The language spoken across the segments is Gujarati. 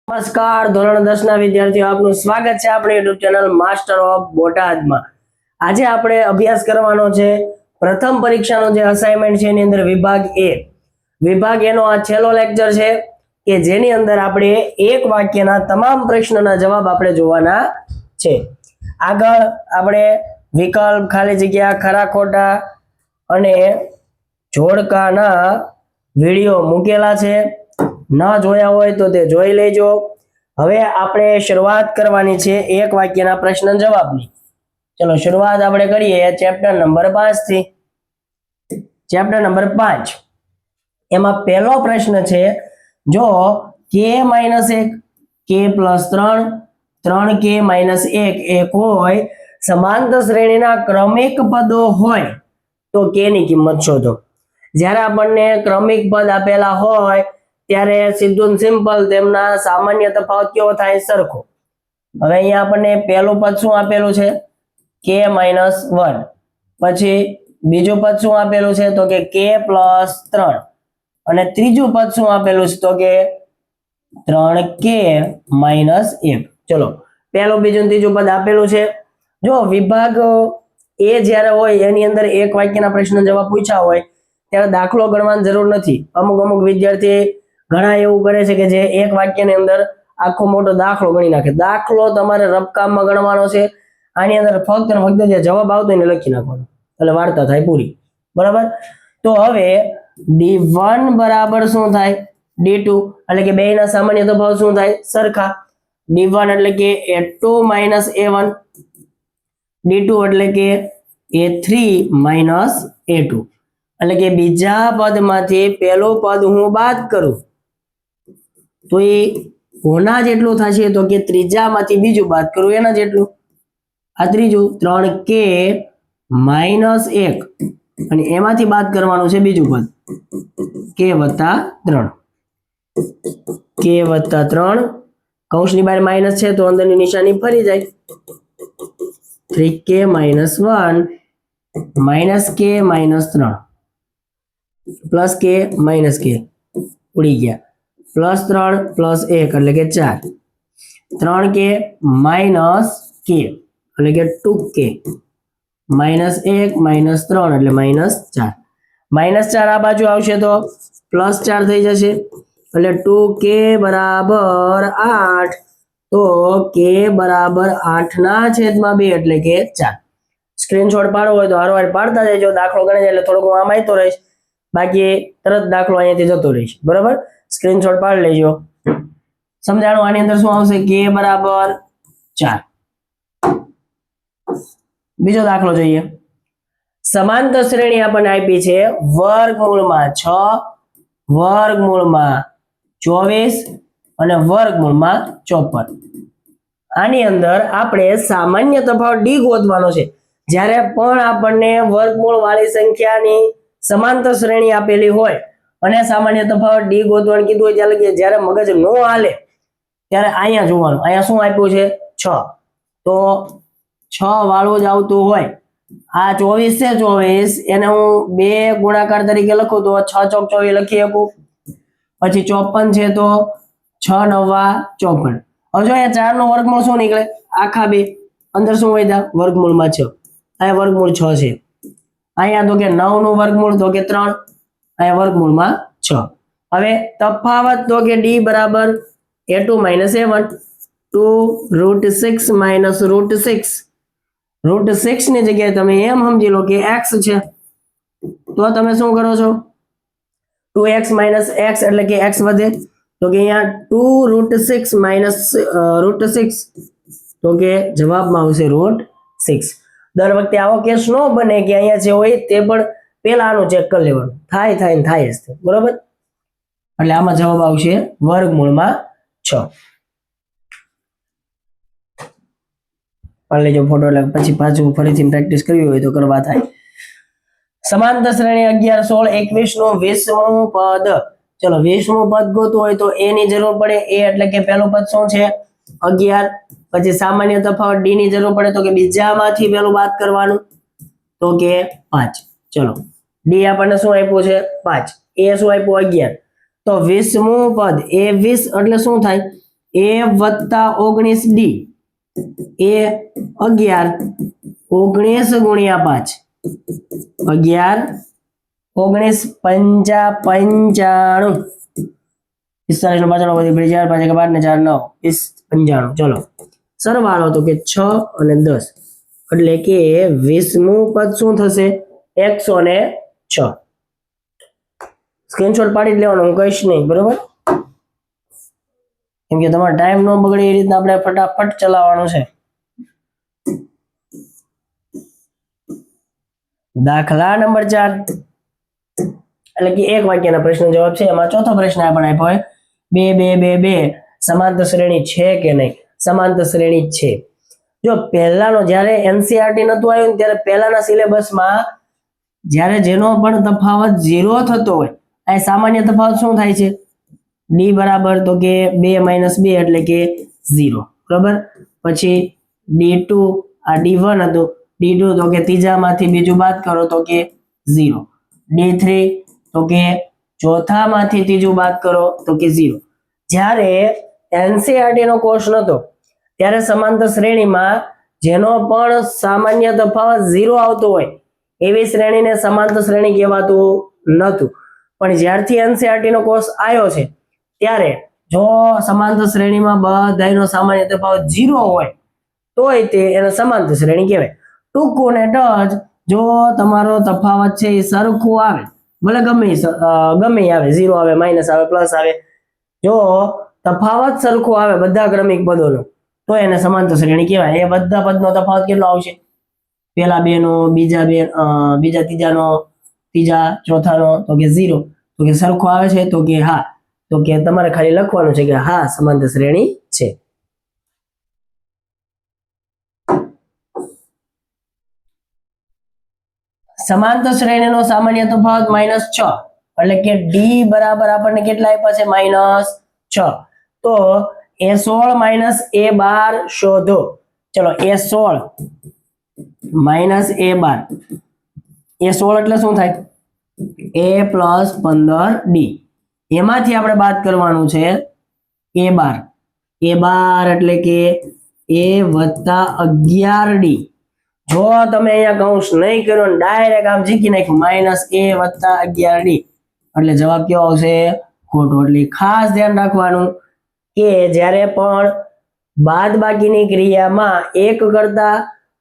નમસ્કાર ધોરણ 10 ના વિદ્યાર્થીઓ આપનું સ્વાગત છે આપણી YouTube ચેનલ માસ્ટર ઓફ બોટાદમાં। આજે આપણે અભ્યાસ કરવાનો છે પ્રથમ પરીક્ષાનો જે અસાઇનમેન્ટ છે એની અંદર વિભાગ A નો આ છેલ્લો લેક્ચર છે કે જેની અંદર આપણે એક વાક્યના તમામ પ્રશ્નોના જવાબ આપણે જોવાના છે। આગળ આપણે વિકલ્પ, ખાલી જગ્યા, ખરા ખોટા અને જોડકાના વિડિયો મૂકેલા છે। ન જોયા હોય તો તે જોઈ લેજો। હવે આપણે શરૂઆત કરવાની છે એક વાક્યના પ્રશ્ન જવાબની। ચલો શરૂઆત આપણે કરીએ ચેપ્ટર નંબર 5 થી। ચેપ્ટર નંબર 5 એમાં પહેલો પ્રશ્ન છે જો k - 1 k + 3 3k - 1 એક હોય સમાંતર શ્રેણીના ક્રમિક પદો હોય તો k ની કિંમત શોધો। જ્યારે આપણને ક્રમિક પદ આપેલા હોય ત્યારે સીધું સિમ્પલ તેમના સામાન્ય તફાવત કેવો થાય સરખો। હવે અહીંયા આપણને પહેલું પદ શું આપેલું છે k - 1, પછી બીજું પદ શું આપેલું છે તો કે k + 3 અને ત્રીજું પદ શું આપેલું છે તો કે 3k - 1। ચલો પહેલું બીજું ત્રીજું પદ આપેલું છે। જો વિભાગ એ જ્યારે હોય એની અંદર એક વાક્યના પ્રશ્ન જવાબ પૂછ્યા હોય ત્યારે દાખલો ગણવાની જરૂર નથી। અમુક વિદ્યાર્થી ઘણા એવું કરે છે કે જે એક વાક્યની અંદર આખો મોટો દાખલો ગણી નાખે। દાખલો તમારે રફકામમાં ગણવાનો છે। આની અંદર ફક્ત ને ફક્ત જે જવાબ આવતો એને લખી નાખવાનો એટલે વાર્તા થાય પૂરી, બરાબર। તો હવે d1 બરાબર શું થાય d2 એટલે કે બેયના સામાન્ય તફાવત શું થાય સરખા। d1 એટલે કે a2 - a1, d2 એટલે કે a3 - a2 એટલે કે બીજા પદમાંથી પહેલું પદ હું બાદ કરું તો એ કોના જેટલું થશે તો કે ત્રીજામાંથી બીજું બાદ કરું એના જેટલું। આ ત્રીજું 3k - 1 અને એમાંથી બાદ કરવાનું છે બીજું પદ k + 3 કૌંસની બહાર માઈનસ છે તો અંદરની નિશાની ફરી જાય। 3k - 1 - k - 3 plus k minus k ઉડી ગયા +3 + 1 એટલે કે 4, 3k - k એટલે કે 2k -1 - 3 એટલે -4, -4 આ બાજુ આવશે તો +4 થઈ જશે એટલે 2k બરાબર 8 તો k બરાબર 8/2 એટલે કે 4। સ્ક્રીનશોટ પાડવો હોય તો હારવાર પાડતા જજો, દાખલો ગણી જાય એટલે થોડુંક હું આમ આવતો રહીશ, બાકી તરત દાખલો અહીંયાથી જતો રહીશ, બરાબર। સ્ક્રીનશોટ પાડી લેજો। સમજાણું? આની અંદર શું આવશે k બરાબર 4। બીજો દાખલો જોઈએ। સમાંતર શ્રેણી આપણને આપી છે વર્ગમૂળમાં 6, વર્ગમૂળમાં 24 અને વર્ગમૂળમાં 54। આની અંદર આપણે સામાન્ય તફાવત d ગોતવાનો છે। જ્યારે પણ આપણને વર્ગમૂળ વાળી સંખ્યાની સમાંતર શ્રેણી આપેલી હોય અને સામાન્ય તફાવત d ગોતવાનું કીધું હોય ત્યારે જ્યારે મગજ નો હાલે ત્યારે અહીંયા જોવાનું। અહીંયા શું આપ્યું છે 6 તો 6 વાળું જ આવતું હોય। આ 24 છે, 24 એને હું 2 ગુણાકાર તરીકે લખું તો 6 × 24 લખી શકું। પછી 54 છે તો 6 × 9 = 54। હવે જો અહીંયા 4 નો વર્ગમૂળ શું નીકળે આખા 2 અંદર શું વધ્યા વર્ગમૂળમાં 6, અહીંયા વર્ગમૂળ 6 છે। અહીંયા તો કે 9 નું વર્ગમૂળ તો કે 3, અહીંયા વર્ગમૂળમાં 6। હવે તફાવત તો કે d બરાબર a2 - a1, 2√6 - √6, √6 ની જગ્યાએ તમે એમ સમજી લો કે x છે તો તમે શું કરો છો 2x - x એટલે કે x વધે તો કે અહીંયા 2√6 - √6 તો કે જવાબમાં આવશે √6। દર વખતે આવો કેસ ન બને કે અહીંયા જે હોય તે પણ પહેલા આનું ચેક કરી લેવાનું, થાય જ છે, બરાબર। એટલે આમાં જવાબ આવશે વર્ગમૂળમાં 6। લેજો ફોટો એટલે પછી પાછું ફરીથી પ્રેક્ટિસ કરવી હોય તો કરવા થાય। સમાંતર શ્રેણી 11, 16, 21 નું 20મું પદ। ચલો 20મું પદ ગોતવું હોય તો a ની જરૂર પડે। a એટલે કે પહેલું પદ શું છે 11, પછી સામાન્ય તફાવત d ની જરૂર પડે તો કે બીજામાંથી પહેલું બાદ કરવાનું તો કે 5। ચલો d આપણને શું આપ્યું છે 5, a શું આપ્યું 11 તો 20મું પદ એ 20 એટલે શું થાય a વત્તા 19d એ 11 19 ગુણ્યા 5 11 19 પંચા 95 45 નો પાછળ વધી 4 5 12 ને 4 9 95 ચલો સરવાળો તો કે 6 અને 10 એટલે કે 20મું પદ શું થશે 106 સ્ક્રીનશોટ પાડી જ લેવાનો હું કહીશ નહીં બરોબર કેમ કે તમારો ટાઈમ ન બગડે એ રીતના આપણે ફટાફટ ચલાવવાનું છે દાખલા નંબર 4 એટલે કે એક વાક્યના પ્રશ્નનો જવાબ છે એમાં ચોથો પ્રશ્ન આપણે આપ્યો હોય 2 2 2 2 સમાંતર શ્રેણી છે કે નહીં સમાંતર શ્રેણી છે જો પહેલાનો જ્યારે એનસીઆરટી નતું આવ્યું ત્યારે પહેલાના સિલેબસમાં જ્યારે જેનો પણ તફાવત 0 થતો હોય આ સામાન્ય તફાવત શું થાય છે d બરાબર તો કે 2 - 2 એટલે કે 0 બરાબર પછી d2 આ d1 હતું d2 તો કે ત્રીજામાંથી બીજું બાદ કરો તો કે 0 d3 તો કે ચોથામાંથી ત્રીજું બાદ કરો તો કે 0 જ્યારે એનસીઆરટી નો કોર્સ નતો ત્યારે સમાંતર શ્રેણીમાં જેનો પણ સામાન્ય તફાવત 0 આવતો હોય એવી શ્રેણીને સમાંતર શ્રેણી કહેવાતું નતું પણ જ્યારથી એનસીઆરટી નો કોર્સ આવ્યો છે ત્યારે જો સમાંતર શ્રેણીમાં બધાયનો સામાન્ય તફાવત 0 હોય તોય તે એને સમાંતર શ્રેણી કહેવાય ટૂંકું ને ટચ જો તમારો તફાવત છે એ સરખું આવે ભલે ગમે આવે 0 આવે માઇનસ આવે પ્લસ આવે જો તફાવત સરખું આવે બધા ક્રમિક પદોનો તો એને સમાંતર શ્રેણી કહેવાય એ બધા પદનો તફાવત કેટલો આવશે પહેલા બે નો બીજા ત્રીજાનો ત્રીજા ચોથાનો તો કે 0 તો કે સરખું આવે છે તો કે હા તો કે તમારે ખાલી લખવાનું છે કે હા સમાંતર શ્રેણી છે સમાંતર શ્રેણીનો સામાન્ય તફાવત -6 એટલે કે d બરાબર આપણને કેટલા આપ્યા છે -6 તો a16 - a12 શોધો ચલો a16 - a12 એટલે શું થાય a + 15d એમાંથી આપણે બાદ કરવાનું છે a12 એટલે કે a + 11d જો તમે અહીંયા કૌંસ નહીં કર્યો ને ડાયરેક્ટ આમ જીકી નાખ્યું -a + 11d એટલે જવાબ કેવો આવશે ખોટો એટલે ખાસ ધ્યાન રાખવાનું કે જ્યારે પણ બાદબાકીની ક્રિયામાં એક કરતા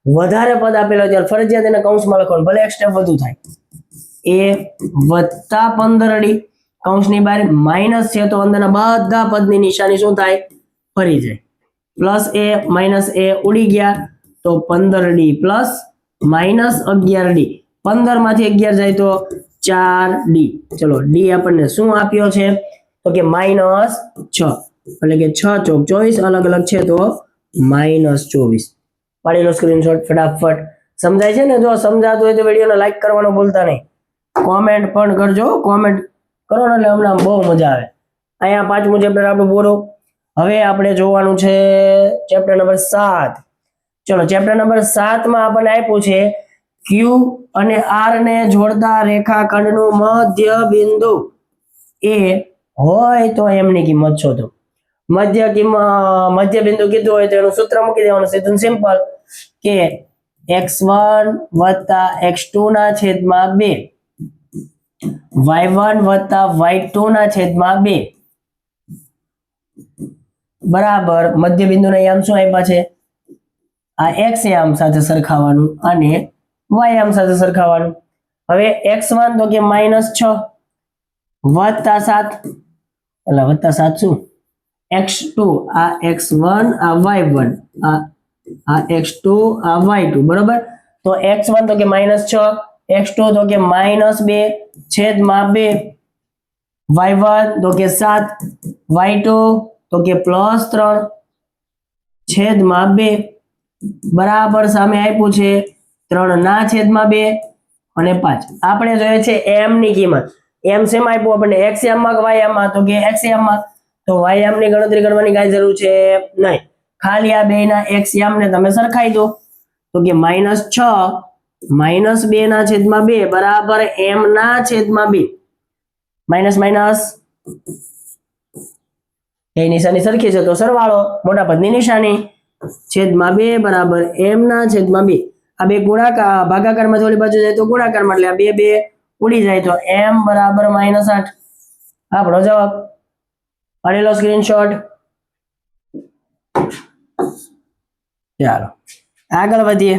વધારે પદ આપેલો હોય ત્યારે ફરજિયાત એને કૌંસમાં લખવાનું ભલે એક સ્ટેપ વધુ થાય a + 15d કૌંસની બહાર માઇનસ છે તો અંદરના બધા પદની નિશાની શું થાય ફરી જાય પ્લસ a - a ઉડી ગયા તો 15d પ્લસ -11d 15 માંથી 11 જાય તો 4d ચલો d આપણને શું આપ્યો છે તો કે -6 એટલે કે 6 ચોક 24 અલગ અલગ છે તો -24 પાડી લો સ્ક્રીનશોટ ફટાફટ સમજાય છે ને જો સમજાતું હોય તો વિડીયોને લાઈક કરવાનું ભૂલતા નહીં કોમેન્ટ પણ કરજો કોમેન્ટ કરો ને એટલે હમણાં બહુ મજા આવે અહીંયા પાંચમું ચેપ્ટર આપણું પૂરું હવે આપણે જોવાનું છે ચેપ્ટર નંબર 7 ચલો ચેપ્ટર નંબર 7 માં આપણને આપ્યું છે Q અને R ને જોડતા રેખાખંડનું મધ્ય બિંદુ એ હોય તો એમની કિંમત શોધો મધ્ય બિંદુ કીધું હોય તો એનું સૂત્ર મૂકી દેવાનું સીધું સિમ્પલ કે x1 + x2 ના છેદમાં 2 y1 + y2 ના છેદમાં 2 બરાબર મધ્ય બિંદુના યામ શું આપ્યા છે આ x યામ સાથે સરખાવવાનું અને y યામ સાથે સરખાવવાનું હવે x1 તો કે -6 + 7 એટલે +7 શું x2 આ x1 આ y1 આ x2 આ y2 બરાબર તો x1 તો કે -6 x2 તો કે -2 છેદમાં 2 y1 તો કે 7 y2 તો કે +3 છેદમાં 2 બરાબર સામે આપ્યું છે 3 ના છેદમાં 2 અને 5 આપણે જોઈએ છે m ની કિંમત m શેમાં આપ્યું આપણને x યામમાં કે y યામમાં તો કે x યામમાં તો y યામની ગણતરી કરવાની કાંઈ જરૂર છે નહીં ખાલી આ બેના x યામને તમે સરખાઈ દો તો કે -6 -2 ના છેદમાં 2 બરાબર m ના છેદમાં 2 માઇનસ માઇનસ એ નિશાની સરખી છે તો સરવાળો મોટા પદની નિશાની છેદમાં 2 બરાબર m ના છેદમાં 2. આ બે ગુણાકાર ભાગાકારમાં થોડી બાજુ જાય તો ગુણાકારમાં એટલે આ બે બે ઉડી જાય તો m બરાબર -8. આપણો જવાબ. પાડી લો સ્ક્રીનશોટ. ચાલો આગળ વધીએ.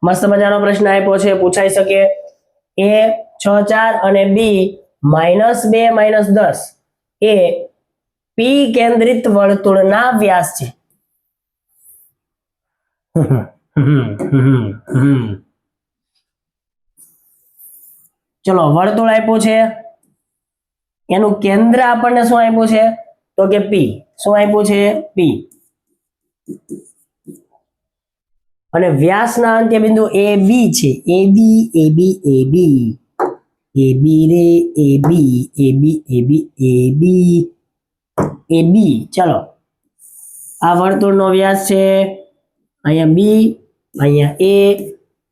મસ્ત મજાનો પ્રશ્ન આપ્યો છે, પૂછાઈ શકે. a 6 4 અને b -2 -10 એ p કેન્દ્રિત વર્તુળના વ્યાસ છે. ચલો વર્તુળ આપ્યું છે, એનું કેન્દ્ર આપણને શું આપ્યું છે તો કે p. શું આપ્યું છે? p. અને વ્યાસના અંત્ય બિંદુ AB છે. AB AB AB AB રે AB AB AB AB AB. ચલો આ વર્તુળનો વ્યાસ છે, અહીંયા B અહીંયા A.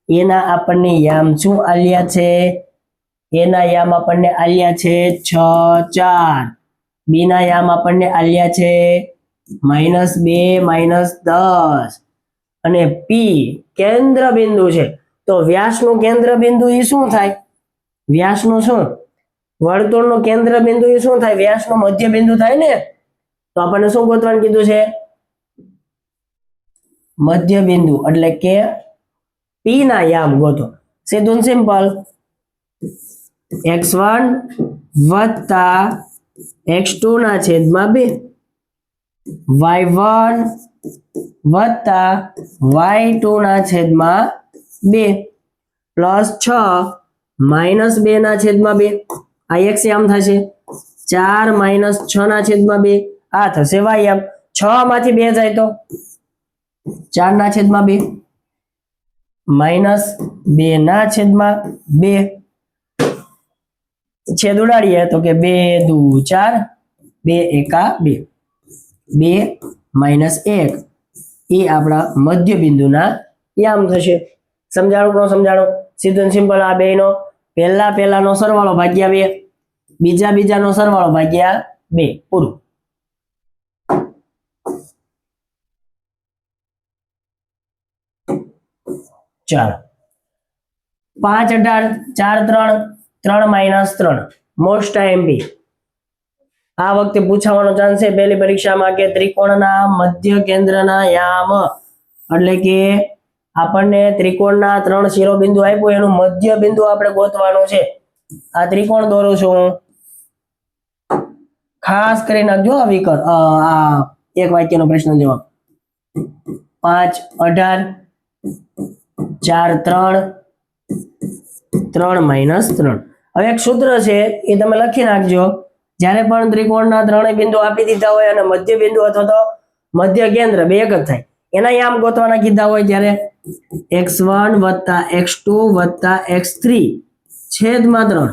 એના આપણને યામ શું આલ્યા છે? એના યામ આપણને આલ્યા છે 6 4. B ના યામ આપણને આલ્યા છે -2 -10 અને P કેન્દ્ર બિંદુ છે તો વ્યાસનું કેન્દ્ર બિંદુ એ શું થાય? વ્યાસનું શું? વર્તુળનું કેન્દ્ર બિંદુ એ શું થાય? વ્યાસનું મધ્ય બિંદુ થાય ને. તો આપણને શું ગોતવાનું કીધું છે? મધ્ય બિંદુ એટલે કે P ના યામ ગોતો. સીધું સિમ્પલ. x1 વત્તા x2 ના છેદમાં 2 y1 વત્તા y2 ના છેદમાં 2 પ્લસ 6 -2 ના છેદમાં 2. આ x યામ થશે. 4 -6 ના છેદમાં 2 આ થશે y યામ. 6 માંથી 2 જાય તો 4 ના છેદમાં 2 -2 ના છેદમાં 2. છેદ ઉડાડીએ તો કે 2 દુ 4 2 એકા 2 2 -1 એ આપણા મધ્ય બિંદુના યામ થશે. સમજાણું કે ન સમજાણું? સીધું સિમ્પલ. આ બેનો પહેલાનો સરવાળો ભાગ્યા 2, બીજાનો સરવાળો ભાગ્યા 2. પૂરું. ચાલો 5 18 4 3 3 -3 મોસ્ટ આઈએમપી. આ વખતે પૂછવાનો ચાન્સ છે પહેલી પરીક્ષામાં કે ત્રિકોણના મધ્ય કેન્દ્રના યામ એટલે કે આપણને ત્રિકોણના 3 શિરોબિંદુ આપ્યું એનું મધ્ય બિંદુ આપણે ગોતવાનું છે. આ ત્રિકોણ દોરું છું, ખાસ કરી નાખજો આ વિકલ્પ. આ એક વાક્યનો પ્રશ્ન જવાબ. 5 18 4 3 3 -3. હવે એક સૂત્ર છે એ તમે લખી નાખજો. જ્યારે પણ ત્રિકોણના ત્રણેય બિંદુ આપી દીધા હોય અને મધ્ય બિંદુ અથવા તો મધ્ય કેન્દ્ર બે એક જ થાય, એના યામ ગોતવાના કીધા હોય ત્યારે x1 + x2 + x3 છેદમાં 3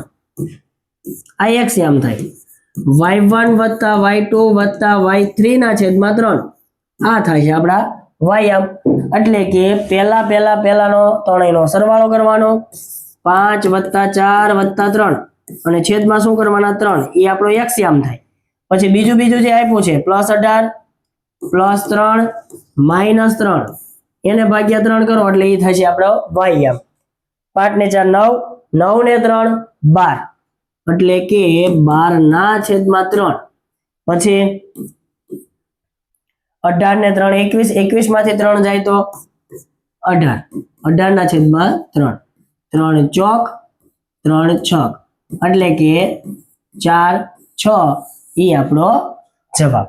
આ x યામ થાય. y1 + y2 + y3 ના છેદમાં 3 આ થાય છે આપણા y યામ. એટલે કે પહેલાનો ત્રણેયનો સરવાળો કરવાનો 5 + 4 + 3 અને છેદમાં શું કરવાના 3 એ આપણો x યામ થાય. પછી બીજું જે આપ્યું છે +18 +3 -3 એને ભાગ્યા 3 કરો એટલે એ થશે આપણો y યામ. 5 ને 4 9 9 ને 3 12 એટલે કે 12 ના છેદમાં 3. પછી 18 ને 3 21 21 માંથી 3 જાય તો 18 18 ના છેદમાં 3 3 ચોક 3 છક એટલે કે 4 6 એ આપણો જવાબ.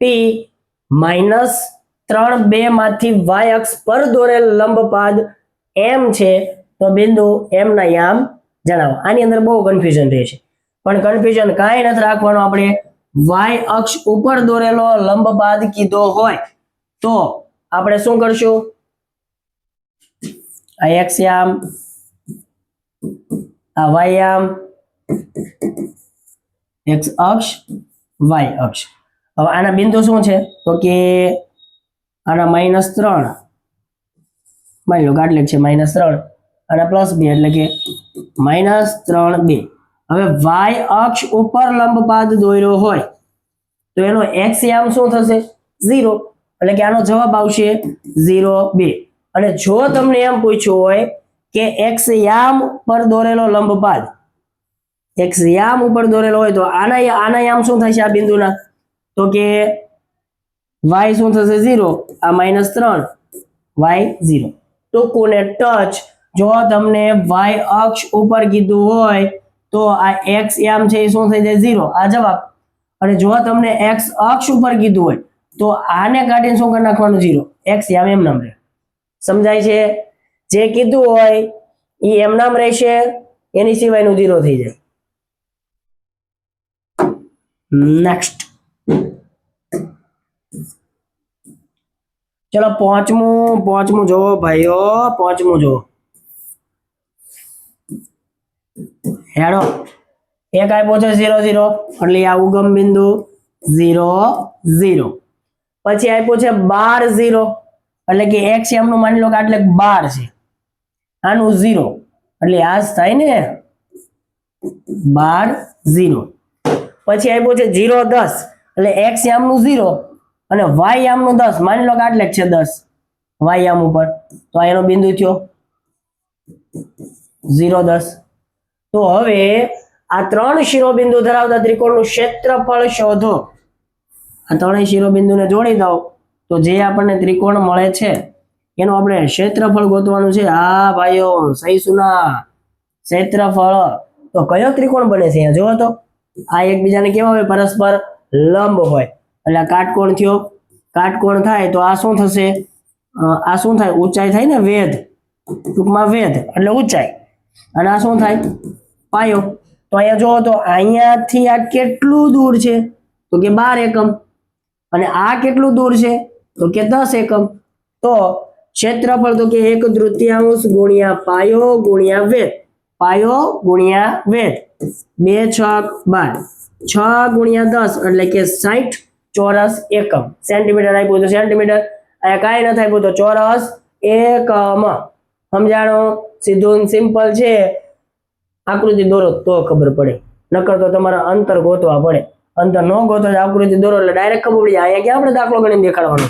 P -3 2 માંથી y અક્ષ પર દોરેલ લંબપાદ m છે તો બિંદુ m ના યામ જણાવો. આની અંદર બહુ કન્ફ્યુઝન રહે છે, પણ કન્ફ્યુઝન કાંઈ નથી રાખવાનું. આપણે y અક્ષ ઉપર દોરેલો લંબપાદ કીધો હોય તો આપણે શું કરશું? આ x યામ, આ y યામ, x અક્ષ y અક્ષ. હવે આના બિંદુ શું છે તો કે આના -3 માની લો આટલે છે -3 અને +2 એટલે કે -3 2. હવે y અક્ષ ઉપર લંબ પાદ દોર્યો હોય તો એનો x યામ શું થશે 0 એટલે કે આનો જવાબ આવશે 0 2. અને જો તમને એમ પૂછ્યું હોય કે x યામ પર દોરેલો લંબ પાદ x યામ ઉપર દોરેલો હોય તો આના યામ શું થશે આ બિંદુના તો કે y શું થશે 0 આ -3 y 0. ટૂંકું ને ટચ જો તમને y અક્ષ ઉપર કીધું હોય તો આ x યામ છે એ શું થઈ જાય 0 આ જવાબ. અને જો તમને x અક્ષ ઉપર કીધું હોય તો આને કાઢીને શું કરી નાખવાનું 0 x યામ એમ નામ રહે. સમજાય છે? જે કીધું હોય એ એમ નામ રહેશે એની સિવાયનું 0 થઈ જાય. નેક્સ્ટ ચલો પાંચમું જોવો ભાઈઓ, પાંચમું જોવો. હેડો એક આપ્યો છે 0 0 એટલે આ ઉગમ બિંદુ 0 0. પછી આપ્યો છે 12 0 એટલે કે x યામનું માની લો કે આટલે 12 છે આનું 0 એટલે આ જ થાય ને 12 0. પછી આપ્યો છે 0 10 એટલે x યામનું 0 અને y યામનું 10 માની લો કે આટલે છે 10 y યામ ઉપર તો આ એનો બિંદુ થયો 0 10. તો હવે આ ત્રણ શિરોબિંદુ ધરાવતા ત્રિકોણનું ક્ષેત્રફળ શોધો. આ ત્રણેય શિરોબિંદુને જોડી દો તો જે આપણને ત્રિકોણ મળે છે એનું આપણે ક્ષેત્રફળ ગોતવાનું છે. હા ભાઈઓ સહી સુના ક્ષેત્રફળ. તો કયો ત્રિકોણ બને છે અહીંયા જોવો તો આ એકબીજાને કેવા હોય પરસ્પર લંબ હોય એટલે કાટકોણ થયો. કાટકોણ થાય તો આ શું થશે આ શું થાય ઊંચાઈ થાય ને વેધ ટૂંકમાં વેધ એટલે ઊંચાઈ અને આ શું થાય પાયો. તો અહીંયા જોવો તો અહીંયાથી આ કેટલું દૂર છે તો કે 12 એકમ અને આ કેટલું દૂર છે તો કે 10 એકમ. તો ક્ષેત્રફળ તો કે 1/3 ગુણ્યા પાયો ગુણ્યા વેધ. પાયો ગુણ્યા વેધ 2 6 12 6 ગુણ્યા 10 એટલે કે 60 ચોરસ એકમ. સેન્ટીમીટર આપ્યું તો સેન્ટીમીટર અહીંયા કાંઈ નથી આપ્યું તો ચોરસ એકમ. સમજાણો? સીધું સિમ્પલ છે. આકૃતિ દોરો તો ખબર પડે નકર તો તમારે અંતર ગોતવા પડે. અંતર ન ગોતો આકૃતિ દોરો એટલે ડાયરેક્ટ ખબર પડી જાય. અહીંયા ક્યાં આપણે દાખલો ગણીને દેખાડવાનો છે.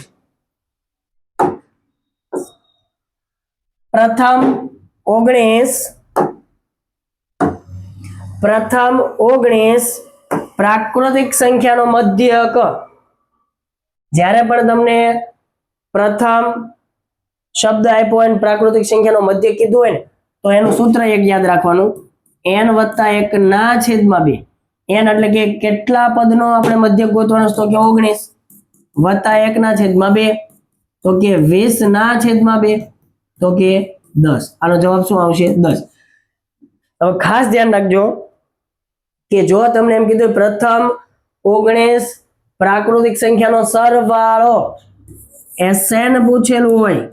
પ્રથમ 19 પ્રાકૃતિક સંખ્યાનો મધ્યક. જ્યારે પણ તમને પ્રથમ શબ્દ આપ્યો હોય પ્રાકૃતિક સંખ્યાનો મધ્યક કીધું હોય ને તો એનું સૂત્ર એક યાદ રાખવાનું n + 1 ના છેદમાં 2. n એટલે કે કેટલા પદનો આપણે મધ્યક ગોતવાનો તો કે 19 + 1 ના છેદમાં 2 તો કે 20 ના છેદમાં 2 તો કે 10. આનો જવાબ શું આવશે 10. હવે ખાસ ધ્યાન રાખજો કે જો તમને એમ કીધું પ્રથમ 19 પ્રાકૃતિક સંખ્યાનો સરવાળો SN પૂછેલું હોય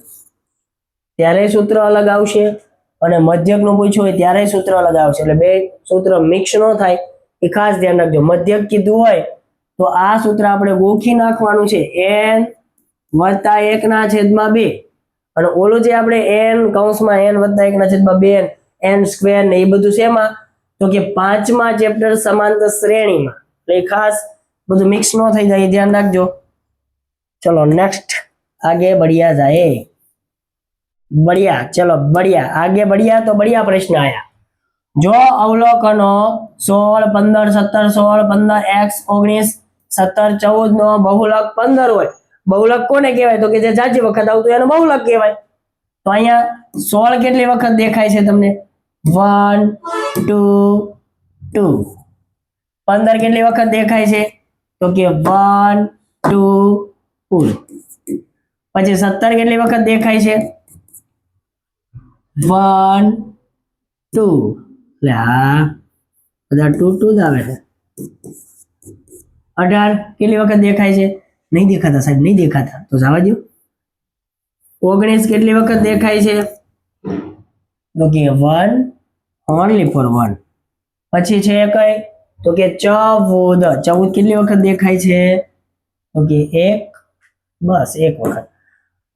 ત્યારે સૂત્ર અલગ આવશે અને મધ્યકનું પૂછ્યું હોય ત્યારે સૂત્ર અલગ આવશે. એટલે બે સૂત્ર મિક્સ ન થાય એ ખાસ ધ્યાન રાખજો. મધ્યક કીધું હોય તો આ સૂત્ર આપણે ગોખી નાખવાનું છે n + 1 ના છેદમાં 2 અને ઓલું જે આપણે n કૌંસમાં n + 1 ના છેદમાં 2 n² ને એ બધું શેમાં તો કે 5મા ચેપ્ટર સમાંતર શ્રેણીમાં. એટલે ખાસ બધું મિક્સ ન થઈ જાય ધ્યાન રાખજો. ચલો નેક્સ્ટ आगे बढ़िया जाए. बढ़िया चलो बढ़िया आगे बढ़िया. तो बढ़िया प्रश्न आया. जो अवलोकनो 16 15 17 16 15 x 19 17 14 નો બહુલક 15 હોય. બહુલક કોને કહેવાય તો કે જે જાજી વખત આવતું એનો બહુલક કહેવાય. તો અહીંયા 16 કેટલી વખત દેખાય છે તમને 1 2 2. 15 કેટલી વખત દેખાય છે તો કે 1 2 4. પછી 17 કેટલી વખત દેખાય છે 1 2 એટલે હા બધા 2 2 જ આવે છે. 18 કેટલી વખત દેખાય છે નહીં દેખાતા સાહેબ નહીં દેખાતા તો જવા દો. 19 કેટલી વખત દેખાય છે તો કે 1 ઓનલી ફોર 1. પછી છે કઈ તો કે 14 કેટલી વખત દેખાય છે તો કે 1 બસ 1 વખત.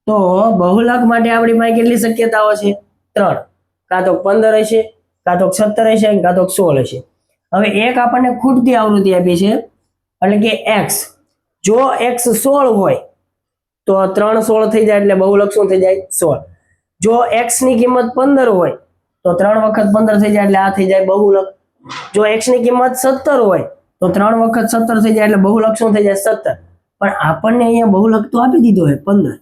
તો બહુલક માટે આપણી પાસે કેટલી શક્યતાઓ છે? 3. કાં તો 15 હશે, કાં તો 17 હશે, કાં તો 16 હશે. હવે એક આપણને ખૂટતી આવૃત્તિ આપી છે, એટલે કે x. જો x 16 હોય તો 3 16 થઈ જાય, એટલે બહુલક શું થઈ જાય? 16. જો x ની કિંમત 15 હોય તો 3 વખત 15 થઈ જાય, એટલે આ થઈ જાય બહુલક. જો x ની કિંમત 17 હોય તો 3 વખત 17 થઈ જાય, એટલે બહુલક શું થઈ જાય? 17. પણ આપણને અહીંયા બહુલક તો આપી દીધો હોય 15.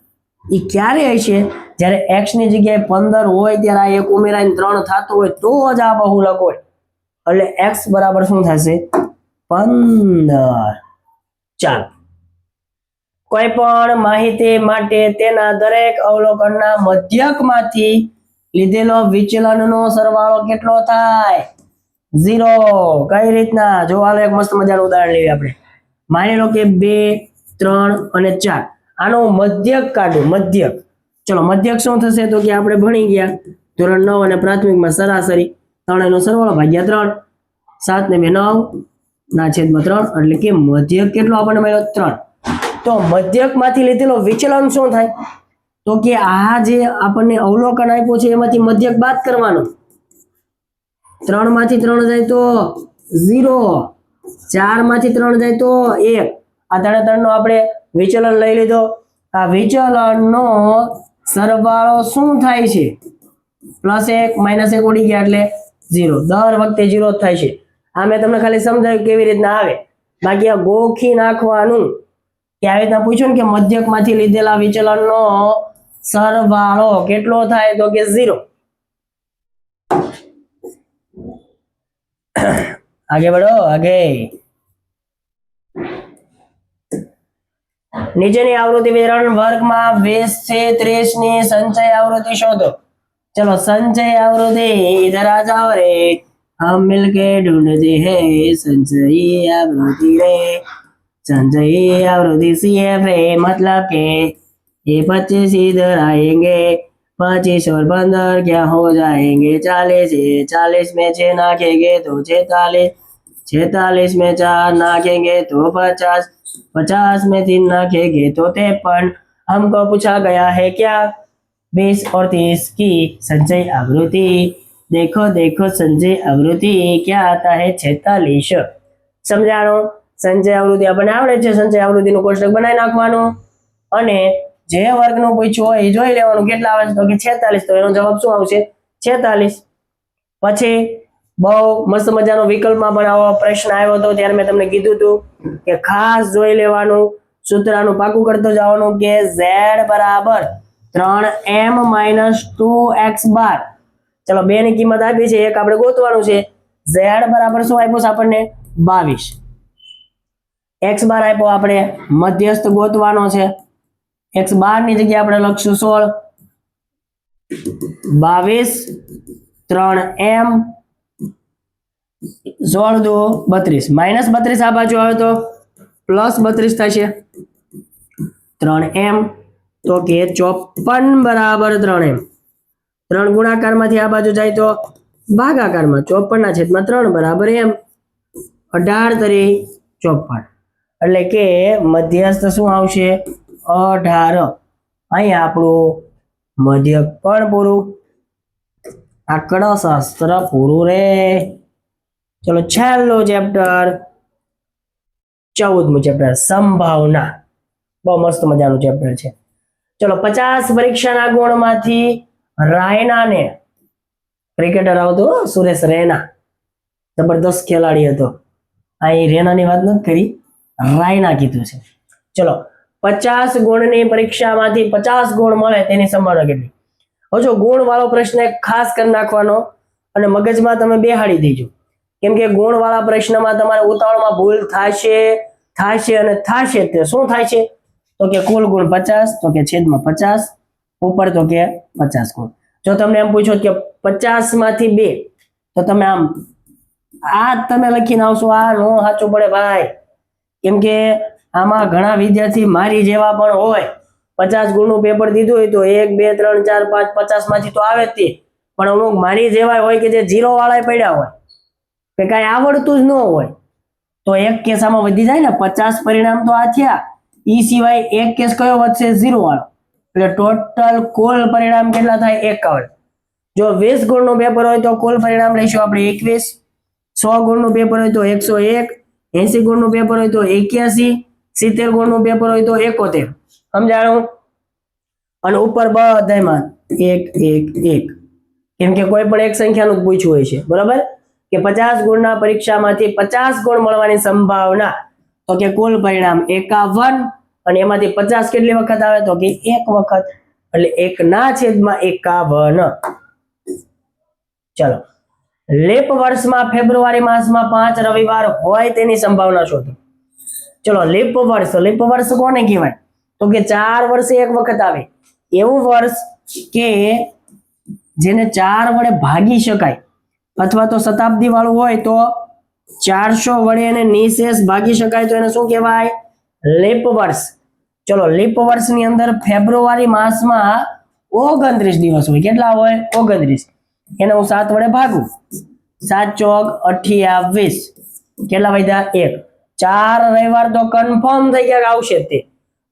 એ ક્યારે હશે? જ્યારે x ની જગ્યાએ 15 હોય ત્યારે આ એક ઉમેરાઈને 3 થતું હોય તો જ આ બહુલક હોય. એટલે x બરાબર શું થશે? 15. ચાલો, કોઈ પણ માહિતી માટે તેના દરેક અવલોકનના મધ્યકમાંથી લીધેલો વિચલનનો સરવાળો કેટલો થાય? 0. કઈ રીતના? જો હાલો એક મસ્ત મજાનું ઉદાહરણ લઈએ આપણે. માની લો કે 2, 3 અને 4. આનો મધ્યક કાઢો. મધ્યક. ચલો, મધ્યક શું થશે? તો કે આપણે ભણી ગયા ધોરણ 9 અને પ્રાથમિકમાં સરાસરી 3 નો સરવાળો ભાગ્યા 3. 7 ને 2 9 ના છેદમાં 3, એટલે કે મધ્યક કેટલો આપણને મળ્યો? 3. તો મધ્યકમાંથી લીધેલો વિચલન શું થાય? તો કે આ જે આપણને અવલોકન આપ્યું છે એમાંથી મધ્યક બાદ કરવાનો. 3 માંથી 3 જાય તો 0, 4 માંથી 3 જાય તો 1. આ 3 નો આપણે વિચલન લઈ લીધો. આ વિચલનનો સરવાળો શું થાય છે? +1 -1 ઉડી ગયા એટલે 0. દર વખતે 0 જ થાય છે. આ મેં તમને ખાલી સમજાવ્યું કેવી રીતના આવે. બાકી આ ગોખી નાખવાનું કે આવી રીતના પૂછ્યું ને કે મધ્યકમાંથી લીધેલા વિચલનનો સરવાળો કેટલો થાય? તો કે 0. आगे बढ़ो आगे. નીચેની આવૃત્તિ વિતરણ વર્ગમાં 20 से 30 ની સંચય આવૃત્તિ શોધો. चलो, संचय आवृत्ति इधर आ जाओ रे, हम मिलके ढूंढते हैं संचयी आवृत्ति रे. संचयी आवृत्ति CF रे, मतलब के ये 25 इधर आएंगे, 25 और 15 क्या हो जाएंगे? 40. 40 में 6 नाखेंगे तो 46. 46 में 4 नाखेंगे तो 50. 50 में 3 नाखेंगे तो 53. हमको पूछा गया है क्या? 20 और 30 की संचय आवृत्ति. देखो देखो संचय आवृत्ति क्या आता है? 46. समझाणो? संचय आवृत्ति આપણને આવડે છે. સંચય આવૃત્તિનું કોષ્ટક બનાવી નાખવાનું અને જે વર્ગનું પૂછ્યું હોય એ જોઈ લેવાનું કેટલા આવે છે. તો કે 46. તો એનો જવાબ શું આવશે? 46. પછી બહુ મસ્ત મજાનો વિકલ્પમાં પણ આવો પ્રશ્ન આવ્યો હતો ત્યારે મેં તમને કીધું હતું કે ખાસ જોઈ લેવાનું, સૂત્રનું પાકું કરતો જવાનું કે z બરાબર 3m - 2x બાર. ચલો, 2 ની કિંમત આપી છે, એક આપણે ગોતવાનું છે. z બરાબર શું આપ્યું છે આપણને? 22. x બાર આપ્યો, આપણે મધ્યસ્થ ગોતવાનો છે. x બાર ની જગ્યાએ આપણે લખશું 16. 22 3m 16 દો 32. -32 આ બાજુ આવે તો +32 થશે. 3m તો કે 54 બરાબર 3m. 3 ગુણાકારમાંથી આ બાજુ જાય તો ભાગાકારમાં 54/3 બરાબર m. 18 તરી 54. એટલે કે મધ્યસ્થ શું આવશે? 18. અહીંયા આપણું મધ્યક પણ પૂરું, આંકડાશાસ્ત્ર પૂરું રે. ચલો, છેલ્લું ચેપ્ટર 14મું ચેપ્ટર સંભાવના. બહુ મસ્ત મજાનું ચેપ્ટર છે. ચલો, 50 પરીક્ષાના ગુણમાંથી રાયનાને, ક્રિકેટર આવતો સુરેશ રૈના, જબરદસ્ત ખેલાડી હતો. અહીં રેનાની વાત નથી કરી, રાયના કીધું છે. ચલો, 50 ગુણની પરીક્ષામાંથી 50 ગુણ મળે તેની સંભાવના કેટલી? હવે જો ગુણ વાળો પ્રશ્ન એક ખાસ કરી નાખવાનો અને મગજમાં તમે બેહાડી દેજો, કેમ કે ગુણ વાળા પ્રશ્નમાં તમારે ઉતાવળમાં ભૂલ થશે અને થશે. તે શું થાય છે? તો કે કુલ ગુણ 50, તો કે છેદમાં 50 ઉપર, તો કે 50 ગુણ. જો તમને એમ પૂછો કે 50 માંથી 2, તો તમે આમ આ તમે લખીને આવશો. આ નો સાચું પડે ભાઈ, કેમ કે આમાં ઘણા વિદ્યાર્થી મારી જેવા પણ હોય. 50 ગુણનું પેપર દીધું હોય તો 1 2 3 4 5 50 માંથી તો આવે જ તે, પણ અમુક મારી જેવા હોય કે જે 0 વાળા પડ્યા હોય, કે કાંઈ આવડતું જ ન હોય, તો એક કેસ આમાં વધી જાય ને. 50 પરિણામ તો આ થયા, ઈ સિવાય એક કેસ કયો વધશે? 0 વાળો. એટલે ટોટલ કુલ પરિણામ કેટલા થાય? 51. જો 20 ગુણનું પેપર હોય તો કુલ પરિણામ લઈશું આપણે 21. 100 ગુણનું પેપર હોય તો 101. 80 ગુણનું પેપર હોય તો 81. 70 ગુણનું પેપર હોય તો 71. સમજાણું? અને ઉપર બધામાં 1 1 1, કેમ કે કોઈ પણ એક સંખ્યાનું જ પૂછ્યું હોય છે. બરાબર? કે 50 ગુણના પરીક્ષામાંથી 50 ગુણ મળવાની સંભાવના, તો કે કુલ પરિણામ 51, અને એમાંથી 50 કેટલી વખત આવે? તો કે એક વખત, એટલે 1/51. ચલો, લેપ વર્ષમાં ફેબ્રુઆરી માસમાં 5 રવિવાર હોય તેની સંભાવના શોધો. ચલો, લેપ વર્ષ કોને કહેવાય? તો કે 4 વર્ષે એક વખત આવે એવું વર્ષ કે જેને 4 વડે ભાગી શકાય, અથવા તો શતાબ્દી વાળું હોય તો 400 વડે એને નિશેષ ભાગી શકાય, તો એને શું કહેવાય? લેપ વર્ષ. ચલો, લેપ વર્ષની અંદર ફેબ્રુઆરી માસમાં 29 દિવસ હોય. કેટલા હોય? 29. એને હું 7 વડે ભાગું, 7 ચોક 28. કેટલા વધ્યા? 1. 4 રવિવાર તો કન્ફર્મ થઈ ગયા આવશે તે,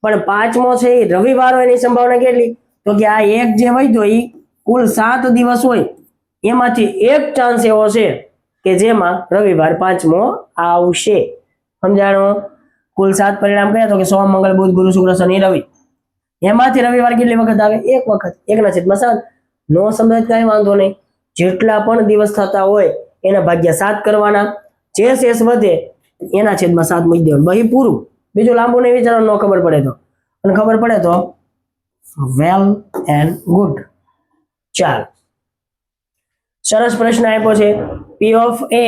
પણ 5મો છે એ રવિવાર હોય એની સંભાવના કેટલી? તો કે આ એક જે વધ્યો એ કુલ 7 દિવસ હોય, એમાંથી એક ચાન્સ એવો છે કે જેમાં રવિવાર 5મો આવશે. સમજાણો? કુલ 7 પરિણામ કયા? તો કે સોમ, મંગળ, બુધ, ગુરુ, શુક્ર, શનિ, રવિ. એમાંથી રવિવાર કેટલી વખત આવે? એક વખત. 1/7. નો સમજાય કઈ વાંધો નહીં. જેટલા પણ દિવસ થતા હોય એના ભાગ્યા 7 કરવાના, જે શેષ વધે એના છેદમાં 7 મૂકી દેવાનું. બહી પૂરું. બીજું લાંબુ નહીં વિચારવાનું, ન ખબર પડે તો. અને ખબર પડે તો વેલ એન્ડ ગુડ. ચાલ, સરસ પ્રશ્ન આપ્યો છે. P of A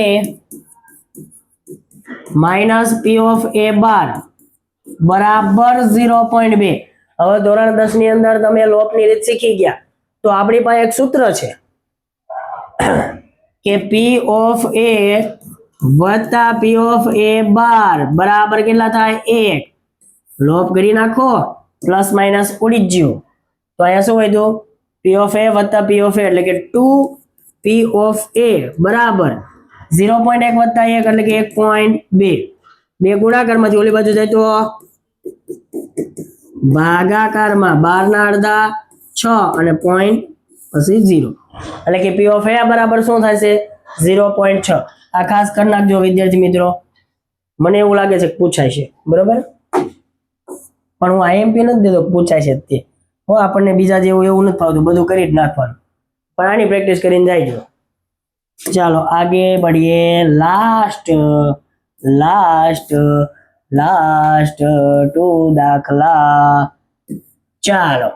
minus P of A બાર બરાબર 0.2. હવે ધોરણ 10 ની અંદર તમે લોપની રીત શીખી ગયા, તો આપણી પાસે એક સૂત્ર છે કે P of A વત્તા P of A બાર બરાબર કેટલા થાય? 1. લોપ કરી નાખો, પ્લસ માઇનસ ઉડી જ ગયું. તો અહીંયા શું વધ્યું? P of A વત્તા P of A એટલે કે 2P of A બરાબર 0.1 વત્તા 1 એટલે કે 1.2. બે ગુણાકારમાંથી ઓલી બાજુ જાય તો ભાગાકારમાં 12 ના અડધા 6 અને પોઈન્ટ પછી 0, એટલે કે P of A બરાબર શું થશે? 0.6. આ ખાસ કરી નાખજો વિદ્યાર્થી મિત્રો, મને એવું લાગે છે કે પૂછાય છે. બરોબર? પણ હું IMP નથી દેતો, પૂછાય છે તે. હો, આપણને બીજા જેવું એવું નથી ફાવતું, બધું કરી જ નાખવાનું. પણ આની પ્રેક્ટિસ કરીને જાયજો. ચાલો આગે बढ़िए. લાસ્ટ 2 દાખલા. ચાલો,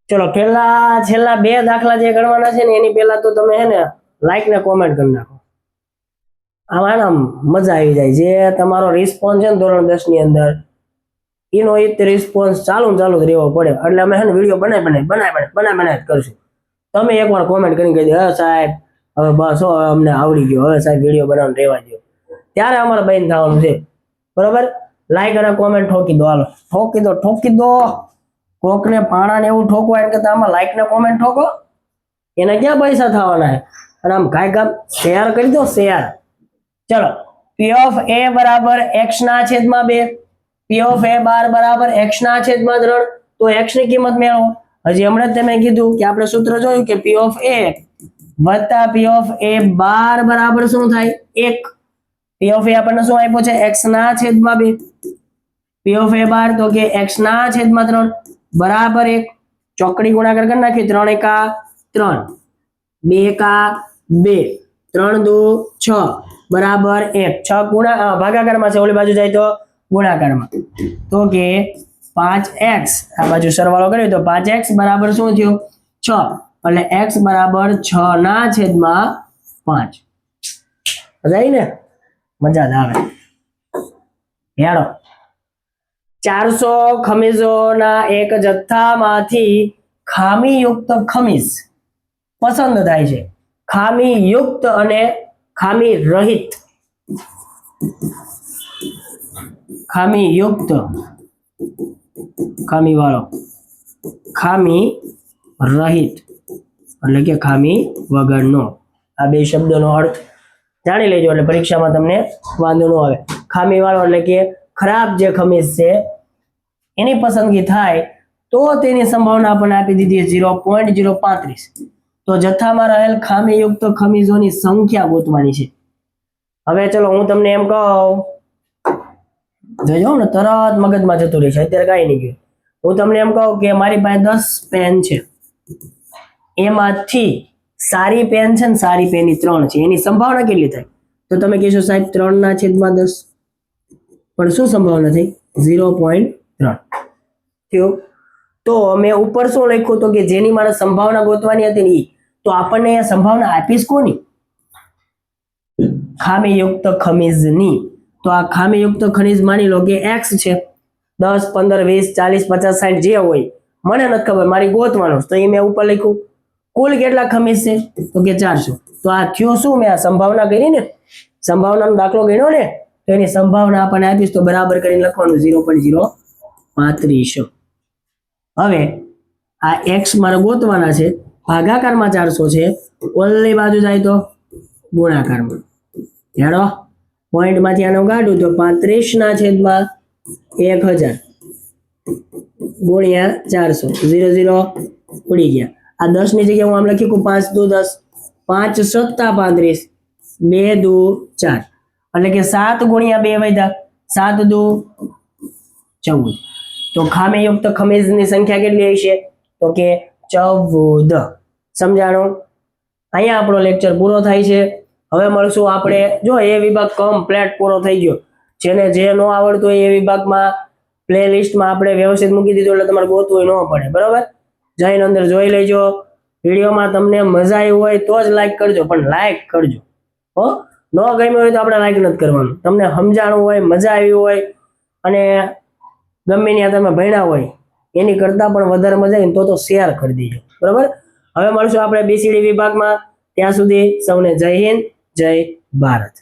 ચલો છેલ્લા 2 દાખલા જે ગણવાના છે ને એની પહેલા તો તમે હે ને લાઈક ને કોમેન્ટ કરી નાખો. આમાં મજા આવી જાય. જે તમારો રિસ્પોન્સ છે ને ધોરણ 10 ની અંદર, એનો એ રિસ્પોન્સ ચાલુ જ રહેવો પડે. એટલે અમે હે ને વિડીયો બનાવી કરશું. તમે એકવાર કોમેન્ટ કરીને કહી દો, હા સાહેબ હવે બસ અમને આવડી ગયો, હવે સાહેબ વિડીયો બનાવવાનું રહેવા દો, ત્યારે અમારે બંધ થવાનું છે. બરાબર? લાઈક અને કોમેન્ટ ઠોકી દો. હાલો ઠોકી દો. કોકને પાણા ને એવું ઠોકવા એમ કરતા આમાં લાઈક ને કોમેન્ટ ઠોકો, એને ક્યાં પૈસા થવાના છે? અને આમ કાંઈ કામ શેર કરી દો, શેર. ચલો, P of A બરાબર x ના છેદમાં 2, P of A બાર બરાબર x ના છેદમાં 3. તો x ની કિંમત મેળવો. હજી હમણાં તમે કીધું કે આપણે સૂત્ર જોયું કે P of A વત્તા P of A બાર બરાબર શું થાય? 1. P of A આપણને શું આપ્યો છે? x ના છેદમાં 2. P of A બાર તો કે x ના છેદમાં 3 બરાબર 1. ચોકડી ગુણાકાર કરી નાખી. 3 એકા 3, 2 એકા 2, 3 દુ 6 બરાબર 1. 6 ભાગાકારમાં છે, ઓલી બાજુ જાય તો ગુણાકારમાં. તો કે 5x, આ બાજુ સરવાળો કર્યો તો 5x બરાબર શું થયું? 6. એટલે x બરાબર 6 ના છેદમાં 5. મજા આવી ને? મજા જ આવે. હેડો, 400 ખમીસોના એક જથ્થામાંથી ખામીયુક્ત ખમીસ પસંદ થાય છે. ખામીયુક્ત અને ખામી રહિત. ખામીયુક્ત, ખામી વાળો, ખામી રહિત એટલે કે ખામી વગરનો. આ બે શબ્દોનો અર્થ જાણી લેજો એટલે પરીક્ષામાં તમને વાંધો ન આવે. ખામી વાળો એટલે કે ખરાબ જે ખમીજ છે એની પસંદગી થાય તો તેની સંભાવના આપણને આપી દીધી 0.035. તો જથ્થામાં રહેલ ખામીયુક્ત ખમીજોની સંખ્યા ગોતવાની છે. હવે ચલો હું તમને એમ કહું, જોજો ને તરત મગજમાં જતું રહેશે, અત્યારે કાંઈ નહીં ગયું. હું તમને એમ કહું કે મારી પાસે 10 પેન છે, એમાંથી સારી પેન છે ને સારી પેન 3 છે, એની સંભાવના કેટલી થાય? તો તમે કહેશો સાહેબ 3/10, પણ શું સંભાવના થઈ? 0.3 થયું. તો મેં ઉપર શું લખ્યું તો કે જેની મારે સંભાવના ગોતવાની હતી ને ઈ, તો આપણને સંભાવના આપીશ કોની? ખામીયુક્ત ખમીજની. તો આ ખામીયુક્ત ખનિજ માની લો કે x છે, 10, 15, 20, 40, 50, 60 જે હોય, મને નથી ખબર, મારી ગોતવાનું, તો એ મેં ઉપર લખ્યું. કુલ કેટલા ખમીજ છે? તો કે 400. તો આ થયો શું? મેં આ સંભાવના કરી ને, સંભાવનાનો દાખલો ગણ્યો ને, તો એની સંભાવના આપણને આપીશ તો બરાબર કરીને લખવાનું 0.035. હવે આ x મારે ગોતવાના છે, ભાગાકારમાં 400 છે, ઓલી બાજુ જાય તો ગુણાકારમાં. હેડો પોઈન્ટમાંથી આને કાઢું તો 35/1000 ગુણ્યા 400, 0 0 ઉડી ગયા. આ 10 ની જગ્યાએ હું આમ લખી 5 દુ 10, 5 સત્તા 35, 2 દુ 4, એટલે કે 7 ગુણ્યા 2 વધ્યા, 7 દુ 14. તો ખામીયુક્ત ખમીજની સંખ્યા કેટલી હશે? તો કે 14. સમજાણું? અહીંયા આપણો લેક્ચર પૂરો થાય છે. હવે મળશું આપણે, જો એ વિભાગ કમ્પ્લીટ પૂરો થઈ ગયો. જેને જે ન આવડતું હોય એ વિભાગમાં પ્લે લિસ્ટમાં આપણે વ્યવસ્થિત મૂકી દીધું, એટલે તમારે ગોતવું ન પડે. બરાબર? જઈને અંદર જોઈ લેજો. વિડીયોમાં તમને મજા આવી હોય તો જ લાઈક કરજો, પણ લાઈક કરજો હો. ન ગમ્યું હોય તો આપણે લાઈક નથી કરવાનું. તમને સમજાણું હોય, મજા આવી હોય અને ગમે ત્યાં તમે ભણ્યા હોય એની કરતાં પણ વધારે મજા આવી તો શેર કરી દેજો. બરાબર? હવે મળશું આપણે BCD વિભાગમાં. ત્યાં સુધી સૌને જય હિન્દ, જય ભારત.